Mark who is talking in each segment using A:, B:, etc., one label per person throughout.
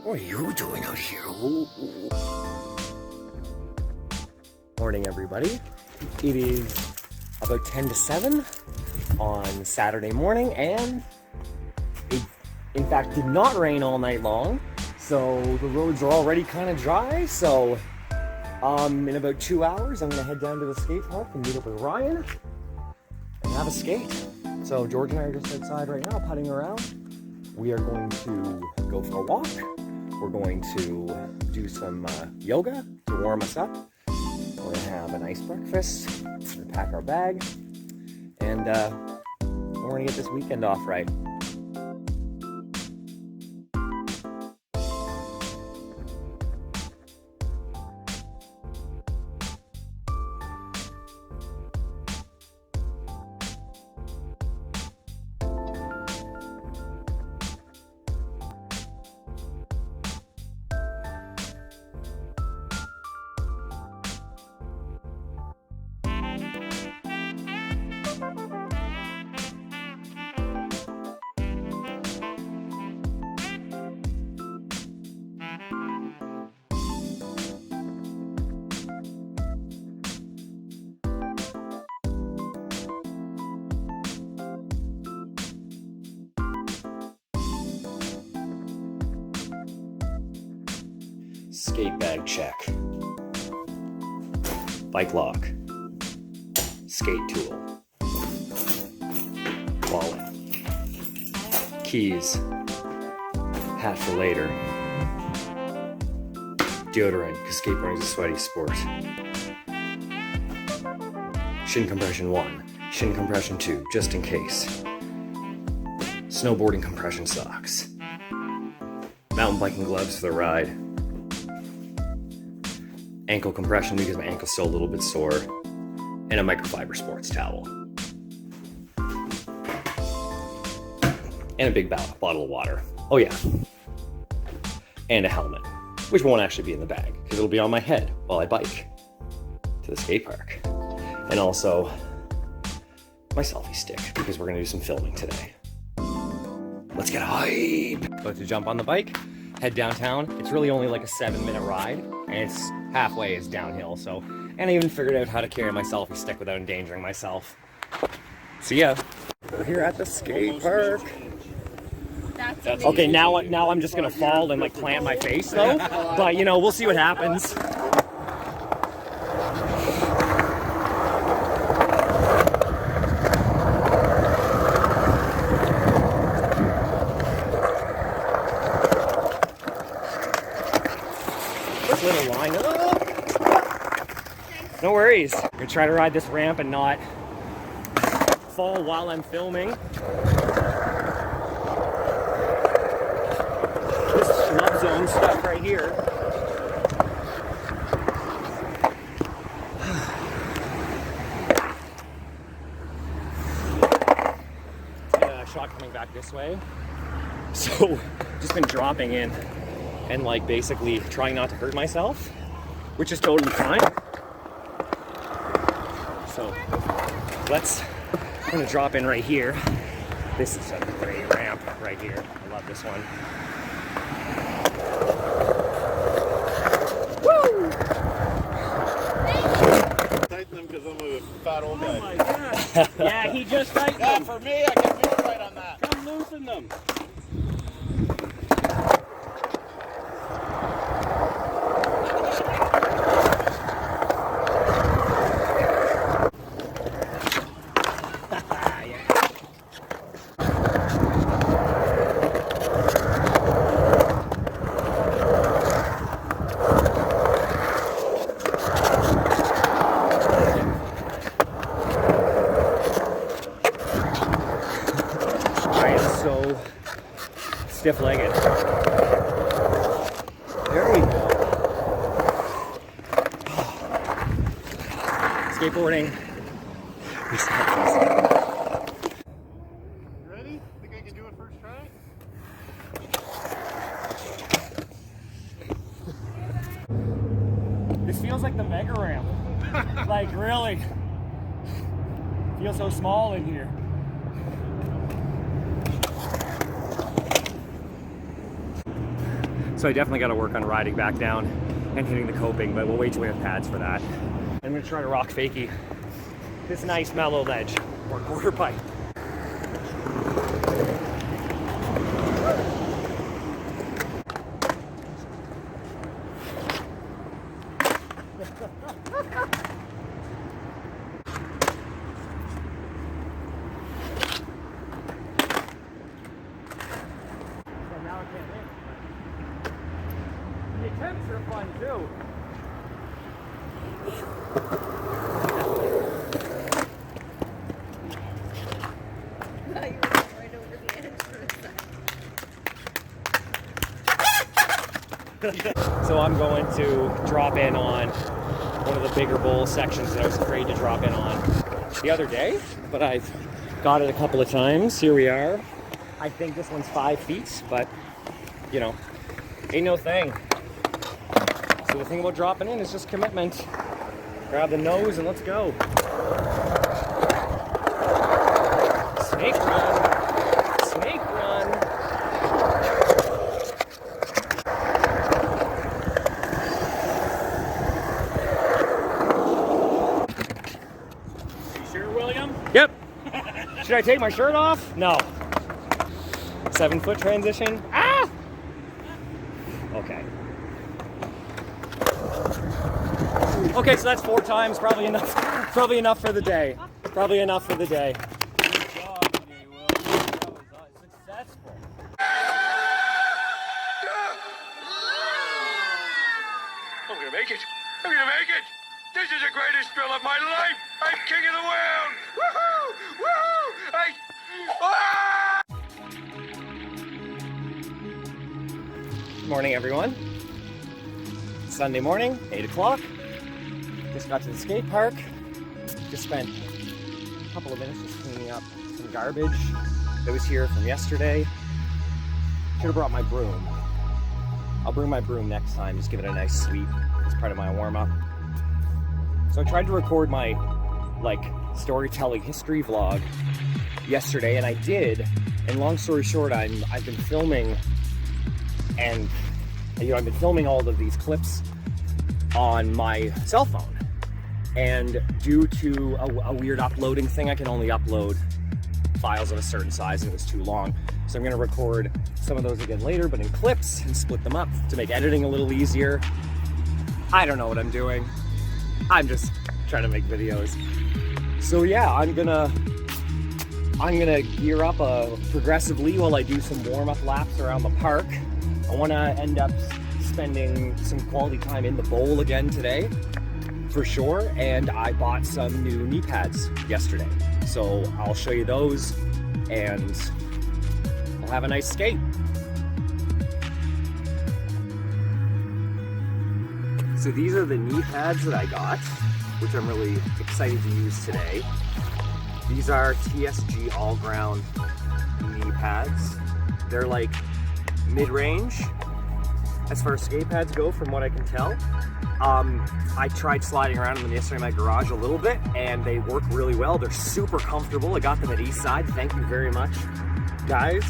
A: What are you doing out here? Morning, everybody. It is about 10 to 7 on Saturday morning, and it, in fact, did not rain all night long, so the roads are already kind of dry. So in about 2 hours, I'm going to head down to the skate park and meet up with Ryan and have a skate. So George and I are just outside right now, putting around. We are going to go for a walk. We're going to do some yoga to warm us up. We're going to have a nice breakfast. We're going to pack our bag. And we're going to get this weekend off right. Skate bag check. Bike lock. Skate tool. Wallet. Keys. Hat for later. Deodorant, because skateboarding is a sweaty sport. Shin compression 1. Shin compression 2, just in case. Snowboarding compression socks. Mountain biking gloves for the ride. Ankle compression because my ankle's still a little bit sore, and a microfiber sports towel. And a big bottle of water. Oh yeah. And a helmet, which won't actually be in the bag because it'll be on my head while I bike to the skate park. And also my selfie stick because we're gonna do some filming today. Let's get hype! About to jump on the bike, head downtown. It's really only like a 7-minute ride, and it's halfway is downhill, so, and I even figured out how to carry my selfie stick without endangering myself. See ya. We're here at the skate park. Okay, now I'm just gonna fall and like plant my face though, but you know, we'll see what happens. Little line up. No worries. I'm gonna try to ride this ramp and not fall while I'm filming. This schlub zone stuff right here. Got a shot coming back this way. So just been dropping in and like basically trying not to hurt myself, which is totally fine. So I'm gonna drop in right here. This is a great ramp right here. I love this one. Woo!
B: Tighten them because I'm a fat old guy.
C: Oh my god. Yeah, he just tightened them.
B: For me, I can feel right on that.
C: Come loosen them.
A: Stiff-legged. There we go. Skateboarding.
B: Ready? Think I can do it first try?
A: This feels like the mega ramp. Like really. Feels so small in here. So I definitely got to work on riding back down and hitting the coping, but we'll wait till we have pads for that. I'm going to try to rock fakie this nice mellow ledge or quarter pipe. The attempts are fun too. So I'm going to drop in on one of the bigger bowl sections that I was afraid to drop in on the other day, but I've got it a couple of times. Here we are. I think this one's 5 feet, but you know, ain't no thing. So the thing about dropping in is just commitment. Grab the nose and let's go. Snake run. Snake run.
C: You sure, William?
A: Yep. Should I take my shirt off? No. 7-foot transition. Ah! Okay. Okay, so that's 4 times. Probably enough. Probably enough for the day. Probably enough for the day.
C: Good job today, William. That was successful.
D: I'm gonna make it. I'm gonna make it. This is the greatest thrill of my life. I'm king of the world. Woohoo! Woohoo!
A: Good morning, everyone. Sunday morning, 8 o'clock. Just got to the skate park. Just spent a couple of minutes just cleaning up some garbage that was here from yesterday. Should have brought my broom. I'll bring my broom next time, just give it a nice sweep as part of my warm-up. So I tried to record my, storytelling history vlog yesterday, and I did. And long story short, I've been filming, and I've been filming all of these clips on my cell phone. And due to a weird uploading thing, I can only upload files of a certain size, and it was too long. So I'm gonna record some of those again later, but in clips, and split them up to make editing a little easier. I don't know what I'm doing. I'm just trying to make videos. So yeah, I'm gonna gear up progressively while I do some warm-up laps around the park. I wanna end up spending some quality time in the bowl again today, for sure, and I bought some new knee pads yesterday. So I'll show you those, and we'll have a nice skate. So these are the knee pads that I got, which I'm really excited to use today. These are TSG all-ground knee pads. They're like mid-range as far as skate pads go, from what I can tell. I tried sliding around in them yesterday in my garage a little bit, and they work really well. They're super comfortable. I got them at Eastside. Thank you very much, guys,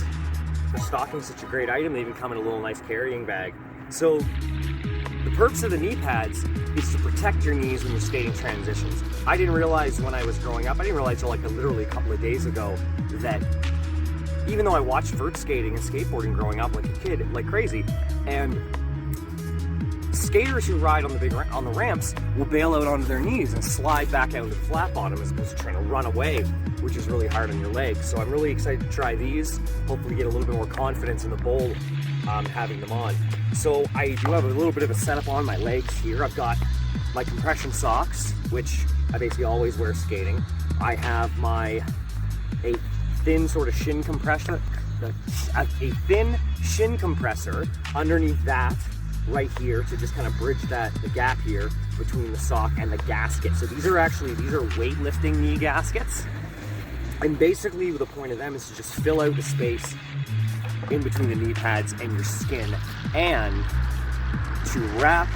A: for stocking such a great item. They even come in a little nice carrying bag. So the purpose of the knee pads is to protect your knees when you're skating transitions. I didn't realize when I was growing up, I didn't realize until literally a couple of days ago, that even though I watched vert skating and skateboarding growing up like a kid, like crazy, and skaters who ride on the ramps will bail out onto their knees and slide back out into the flat bottom as opposed to trying to run away, which is really hard on your legs. So I'm really excited to try these, hopefully get a little bit more confidence in the bowl having them on. So I do have a little bit of a setup on my legs here. I've got my compression socks, which I basically always wear skating. I have a thin sort of shin compressor, a thin shin compressor underneath that right here to just kind of bridge the gap here between the sock and the gasket. So these are weightlifting knee gaskets. And basically the point of them is to just fill out the space in between the knee pads and your skin, and to wrap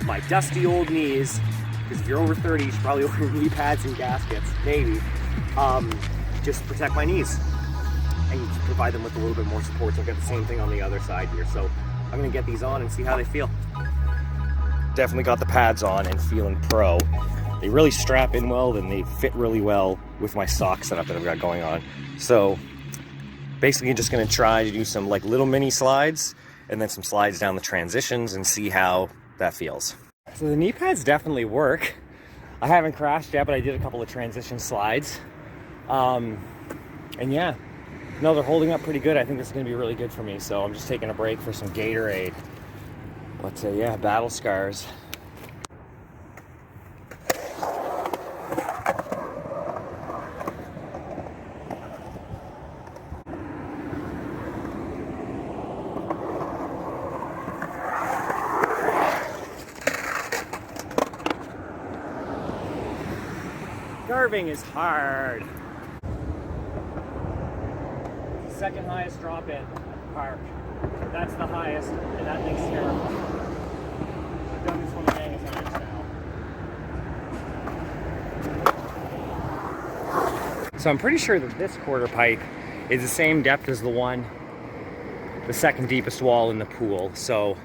A: my dusty old knees, because if you're over 30, you should probably wear knee pads and gaskets, maybe, just protect my knees and provide them with a little bit more support. So I've got the same thing on the other side here. So I'm gonna get these on and see how they feel. Definitely got the pads on and feeling pro. They really strap in well and they fit really well with my sock setup that I've got going on. So basically just gonna try to do some like little mini slides and then some slides down the transitions and see how that feels. So the knee pads definitely work. I haven't crashed yet, but I did a couple of transition slides. And yeah, no, they're holding up pretty good. I think this is gonna be really good for me. So I'm just taking a break for some Gatorade. But yeah, battle scars. Carving is hard. Second highest drop in at the park. That's the highest, and that thing's terrible. I've done this one a gang of times now. So I'm pretty sure that this quarter pipe is the same depth as the second deepest wall in the pool. So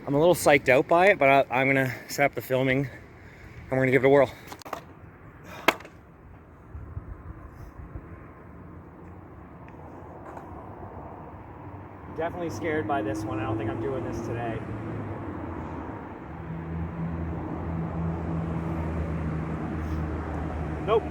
A: I'm a little psyched out by it, but I'm gonna set up the filming and we're gonna give it a whirl. Definitely scared by this one. I don't think I'm doing this today. Nope.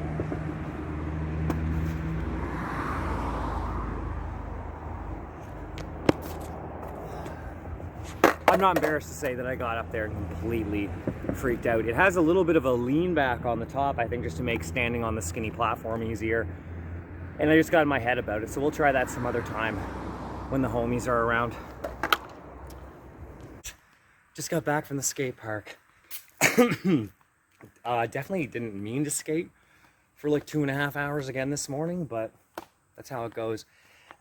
A: I'm not embarrassed to say that I got up there and completely freaked out. It has a little bit of a lean back on the top, I think, just to make standing on the skinny platform easier. And I just got in my head about it, so we'll try that some other time when the homies are around. Just got back from the skate park. Definitely didn't mean to skate for like 2.5 hours again this morning, but that's how it goes.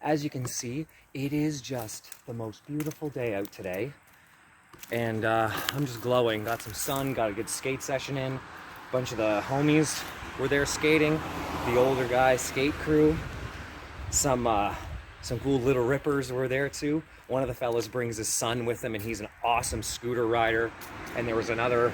A: As you can see, it is just the most beautiful day out today. And I'm just glowing. Got some sun, got a good skate session in. A bunch of the homies were there skating. The older guys skate crew. Some cool little rippers were there too. One of the fellas brings his son with him and he's an awesome scooter rider. And there was another,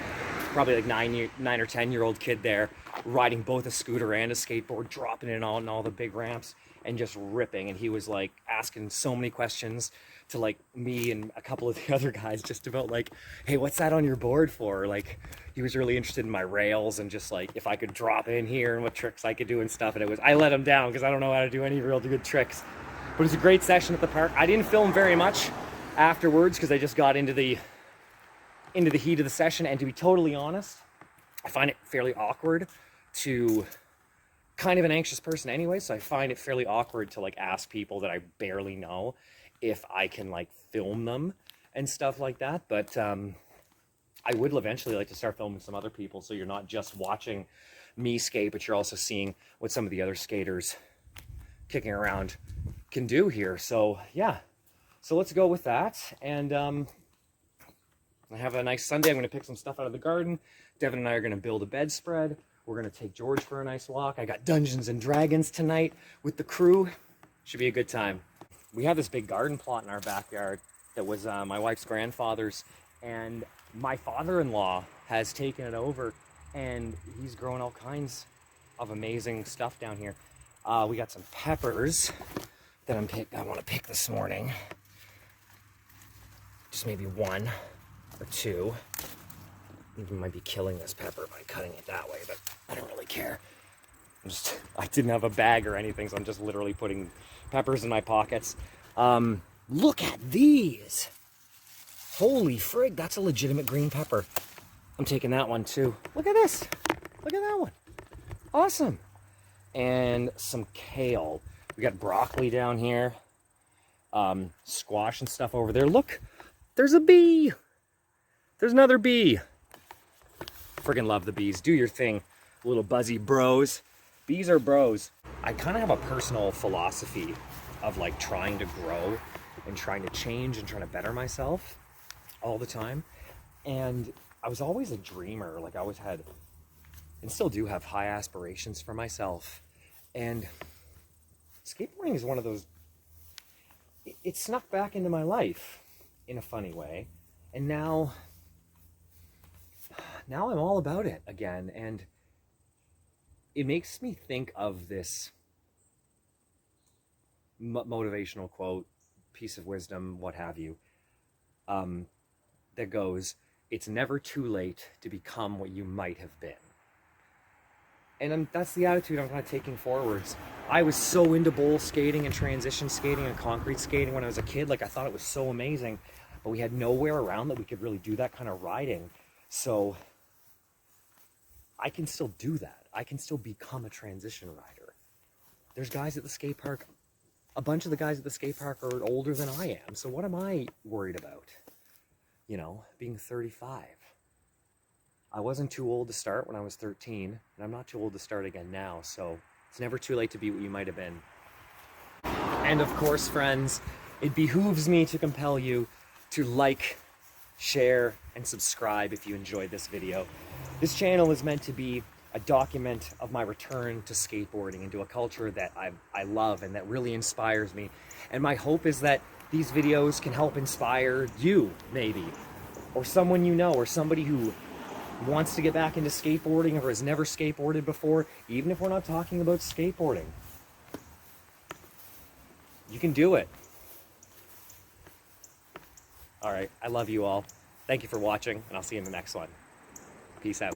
A: probably like 9 or 10-year-old kid there riding both a scooter and a skateboard, dropping it on all the big ramps and just ripping. And he was like asking so many questions to like me and a couple of the other guys just about like, hey, what's that on your board for? Like, he was really interested in my rails and just like if I could drop in here and what tricks I could do and stuff. And I let him down because I don't know how to do any real good tricks. But it was a great session at the park. I didn't film very much afterwards because I just got into the heat of the session. And to be totally honest, I find it fairly awkward to, kind of an anxious person anyway, so I find it fairly awkward to like ask people that I barely know if I can like film them and stuff like that. But I would eventually like to start filming some other people, so you're not just watching me skate, but you're also seeing what some of the other skaters kicking around can do here. So yeah, so let's go with that. And I have a nice Sunday. I'm going to pick some stuff out of the garden. Devin and I are going to build a bedspread. We're going to take George for a nice walk. I got Dungeons and Dragons tonight with the crew. Should be a good time. We have this big garden plot in our backyard that was my wife's grandfather's, and my father-in-law has taken it over and he's growing all kinds of amazing stuff down here. We got some peppers that I want to pick this morning. Just maybe 1 or 2. Even might be killing this pepper by cutting it that way, but I don't really care. I didn't have a bag or anything, so I'm just literally putting peppers in my pockets. Look at these. Holy frig, that's a legitimate green pepper. I'm taking that one too. Look at this. Look at that one. Awesome. And some kale. We got broccoli down here. Squash and stuff over there. Look, there's a bee. There's another bee. Friggin' love the bees. Do your thing, little buzzy bros. Bees are bros. I kind of have a personal philosophy of like trying to grow and trying to change and trying to better myself all the time. And I was always a dreamer. Like I always had, and still do have, high aspirations for myself. And skateboarding is one of those, it snuck back into my life. in a funny way. And now I'm all about it again. And it makes me think of this motivational quote, piece of wisdom, what have you, that goes, it's never too late to become what you might have been. And that's the attitude I'm kind of taking forwards. I was so into bowl skating and transition skating and concrete skating when I was a kid. Like, I thought it was so amazing, but we had nowhere around that we could really do that kind of riding. So I can still do that. I can still become a transition rider. There's guys at the skate park, a bunch of the guys at the skate park are older than I am. So what am I worried about? You know, being 35. I wasn't too old to start when I was 13, and I'm not too old to start again now, so it's never too late to be what you might have been. And of course, friends, it behooves me to compel you to like, share, and subscribe if you enjoyed this video. This channel is meant to be a document of my return to skateboarding, into a culture that I love and that really inspires me. And my hope is that these videos can help inspire you, maybe, or someone you know, or somebody who wants to get back into skateboarding or has never skateboarded before, even if we're not talking about skateboarding. You can do it. All right, I love you all. Thank you for watching, and I'll see you in the next one. Peace out.